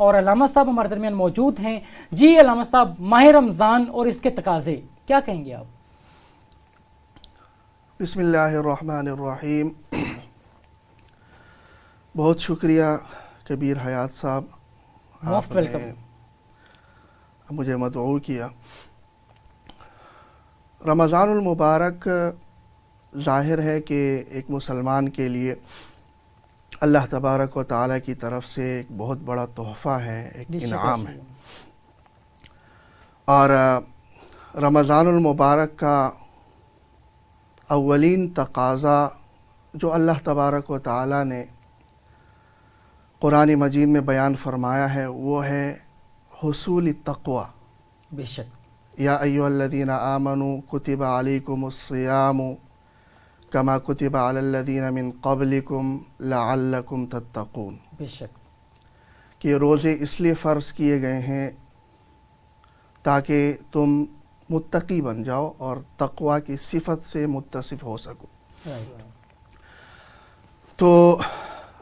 اور علامہ صاحب ہمارے درمیان موجود ہیں۔ جی علامہ صاحب، ماہ رمضان اور اس کے تقاضے کیا کہیں گے آپ؟ بسم اللہ الرحمن الرحیم۔ بہت شکریہ کبیر حیات صاحب، موسٹ آپ نے ویلکم۔ مجھے مدعو کیا۔ رمضان المبارک ظاہر ہے کہ ایک مسلمان کے لیے اللہ تبارک و تعالیٰ کی طرف سے ایک بہت بڑا تحفہ ہے، ایک انعام ہے۔ اور رمضان المبارک کا اولین تقاضا جو اللہ تبارک و تعالیٰ نے قرآن مجید میں بیان فرمایا ہے وہ ہے حصول التقوی۔ بے شک۔ یا ایھا الذین آمنوا کتب علیکم الصیام کما کتب علی الذین من قبلکم لعلکم تتقون۔ بے شک۔ کہ روزے اس لیے فرض کیے گئے ہیں تاکہ تم متقی بن جاؤ اور تقوی کی صفت سے متصف ہو سکو۔ تو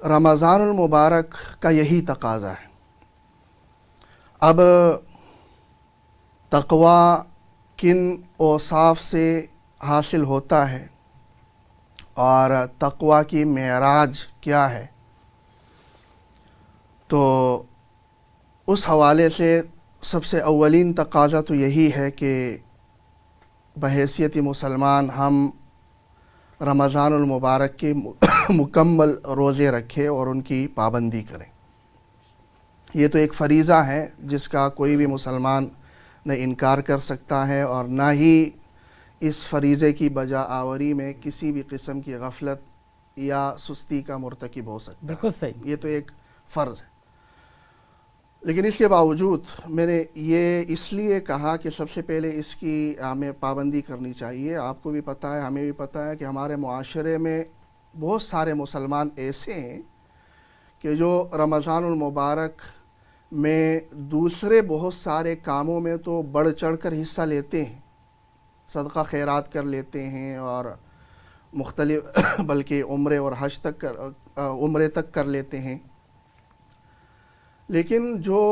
رمضان المبارک کا یہی تقاضا ہے۔ اب تقوی کن اوصاف سے حاصل ہوتا ہے اور تقوی کی معراج کیا ہے، تو اس حوالے سے سب سے اولین تقاضا تو یہی ہے کہ بحیثیت مسلمان ہم رمضان المبارک کے مکمل روزے رکھیں اور ان کی پابندی کریں۔ یہ تو ایک فریضہ ہے جس کا کوئی بھی مسلمان نہ انکار کر سکتا ہے، اور نہ ہی اس فریضے کی بجا آوری میں کسی بھی قسم کی غفلت یا سستی کا مرتکب ہو سکتا ہے۔ بالکل صحیح۔ یہ تو ایک فرض ہے۔ لیکن اس کے باوجود میں نے یہ اس لیے کہا کہ سب سے پہلے اس کی ہمیں پابندی کرنی چاہیے۔ آپ کو بھی پتہ ہے، ہمیں بھی پتہ ہے کہ ہمارے معاشرے میں بہت سارے مسلمان ایسے ہیں کہ جو رمضان المبارک میں دوسرے بہت سارے کاموں میں تو بڑھ چڑھ کر حصہ لیتے ہیں، صدقہ خیرات کر لیتے ہیں اور مختلف بلکہ عمرے اور حج تک عمرے تک کر لیتے ہیں، لیکن جو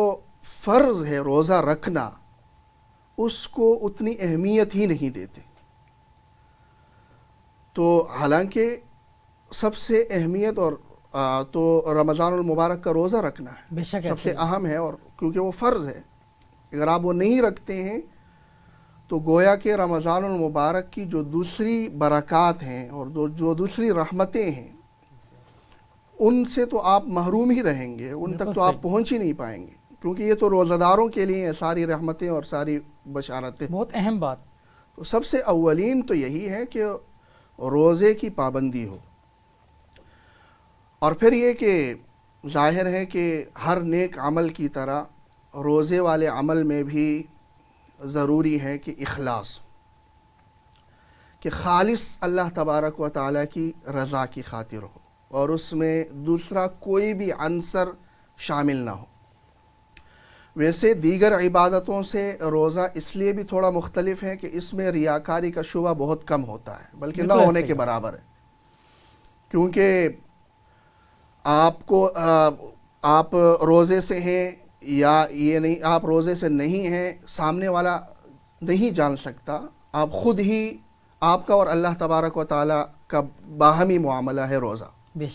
فرض ہے روزہ رکھنا اس کو اتنی اہمیت ہی نہیں دیتے۔ تو حالانکہ سب سے اہمیت اور تو رمضان المبارک کا روزہ رکھنا ہے، بے شک سب سے اہم ہے، اور کیونکہ وہ فرض ہے۔ اگر آپ وہ نہیں رکھتے ہیں تو گویا کہ رمضان المبارک کی جو دوسری برکات ہیں اور جو دوسری رحمتیں ہیں ان سے تو آپ محروم ہی رہیں گے، ان تک تو آپ پہنچ ہی نہیں پائیں گے، کیونکہ یہ تو روزہ داروں کے لیے ساری رحمتیں اور ساری بشارتیں۔ بہت اہم بات۔ تو سب سے اولین تو یہی ہے کہ روزے کی پابندی ہو، اور پھر یہ کہ ظاہر ہے کہ ہر نیک عمل کی طرح روزے والے عمل میں بھی ضروری ہے کہ اخلاص، کہ خالص اللہ تبارک و تعالیٰ کی رضا کی خاطر ہو اور اس میں دوسرا کوئی بھی عنصر شامل نہ ہو۔ ویسے دیگر عبادتوں سے روزہ اس لیے بھی تھوڑا مختلف ہے کہ اس میں ریاکاری کا شبہ بہت کم ہوتا ہے، بلکہ نہ ہونے کے برابر ہے، کیونکہ آپ روزے سے ہیں یا یہ نہیں، آپ روزے سے نہیں ہیں، سامنے والا نہیں جان سکتا، آپ خود ہی، آپ کا اور اللہ تبارک و تعالیٰ کا باہمی معاملہ ہے روزہ۔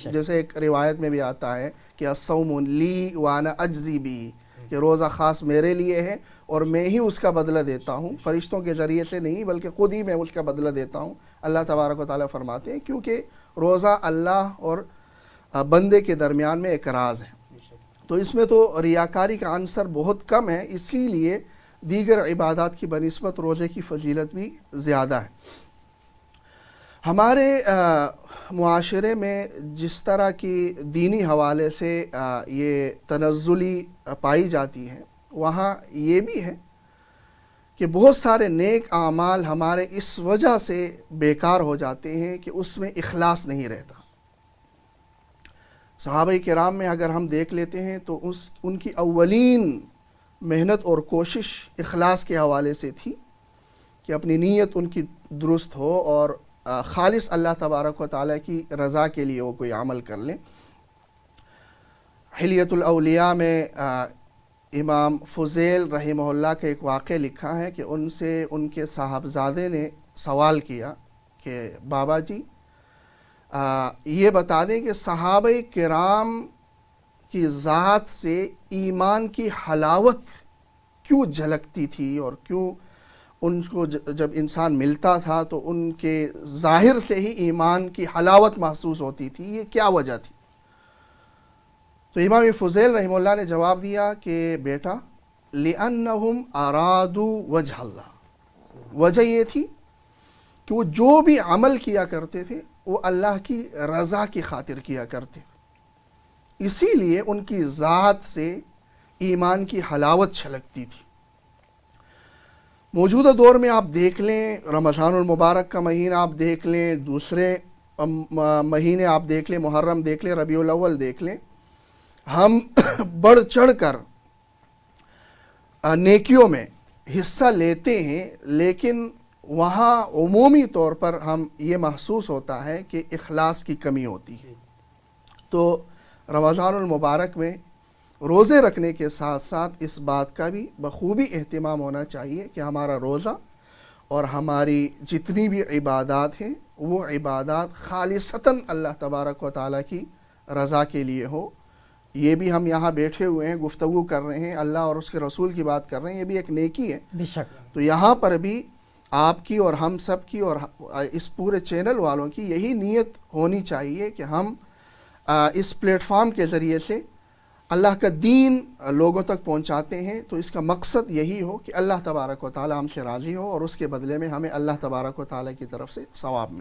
جیسے ایک روایت میں بھی آتا ہے کہ الصوم لی وانا اجزی بی، کہ روزہ خاص میرے لیے ہے اور میں ہی اس کا بدلہ دیتا ہوں، فرشتوں کے ذریعے سے نہیں بلکہ خود ہی میں اس کا بدلہ دیتا ہوں، اللہ تبارک و تعالیٰ فرماتے ہیں، کیونکہ روزہ اللہ اور بندے کے درمیان میں ایک راز ہے۔ تو اس میں تو ریاکاری کا عنصر بہت کم ہے، اسی لیے دیگر عبادات کی بنسبت روزے کی فضیلت بھی زیادہ ہے۔ ہمارے معاشرے میں جس طرح کی دینی حوالے سے یہ تنزلی پائی جاتی ہے، وہاں یہ بھی ہے کہ بہت سارے نیک اعمال ہمارے اس وجہ سے بیکار ہو جاتے ہیں کہ اس میں اخلاص نہیں رہتا۔ صحابہ کرام میں اگر ہم دیکھ لیتے ہیں تو ان کی اولین محنت اور کوشش اخلاص کے حوالے سے تھی کہ اپنی نیت ان کی درست ہو اور خالص اللہ تبارک و تعالیٰ کی رضا کے لیے وہ کوئی عمل کر لیں۔ حلیۃ الاولیاء میں امام فضیل رحمہ اللہ کا ایک واقعہ لکھا ہے کہ ان سے ان کے صاحبزادے نے سوال کیا کہ بابا جی یہ بتا دیں کہ صحابہ کرام کی ذات سے ایمان کی حلاوت کیوں جھلکتی تھی اور کیوں ان کو جب انسان ملتا تھا تو ان کے ظاہر سے ہی ایمان کی حلاوت محسوس ہوتی تھی، یہ کیا وجہ تھی؟ تو امام فضیل رحمہ اللہ نے جواب دیا کہ بیٹا لِأَنَّهُمْ أَرَادُوا وَجْهَ اللہ، وجہ یہ تھی کہ وہ جو بھی عمل کیا کرتے تھے وہ اللہ کی رضا کی خاطر کیا کرتے تھے، اسی لیے ان کی ذات سے ایمان کی حلاوت چھلکتی تھی۔ موجودہ دور میں آپ دیکھ لیں، رمضان المبارک کا مہینہ آپ دیکھ لیں، دوسرے مہینے آپ دیکھ لیں، محرم دیکھ لیں، ربیع الاول دیکھ لیں، ہم بڑھ چڑھ کر نیکیوں میں حصہ لیتے ہیں، لیکن وہاں عمومی طور پر ہم یہ محسوس ہوتا ہے کہ اخلاص کی کمی ہوتی ہے۔ تو رمضان المبارک میں روزے رکھنے کے ساتھ ساتھ اس بات کا بھی بخوبی اہتمام ہونا چاہیے کہ ہمارا روزہ اور ہماری جتنی بھی عبادات ہیں وہ عبادات خالصتاً اللہ تبارک و تعالیٰ کی رضا کے لیے ہو۔ یہ بھی ہم یہاں بیٹھے ہوئے ہیں، گفتگو کر رہے ہیں، اللہ اور اس کے رسول کی بات کر رہے ہیں، یہ بھی ایک نیکی ہے۔ بے شک۔ تو یہاں پر بھی آپ کی اور ہم سب کی اور اس پورے چینل والوں کی یہی نیت ہونی چاہیے کہ ہم اس پلیٹ فارم کے ذریعے سے اللہ کا دین لوگوں تک پہنچاتے ہیں، تو اس کا مقصد یہی ہو کہ اللہ تبارک و تعالی ہم سے راضی ہو اور اس کے بدلے میں ہمیں اللہ تبارک و تعالی کی طرف سے ثواب ملے۔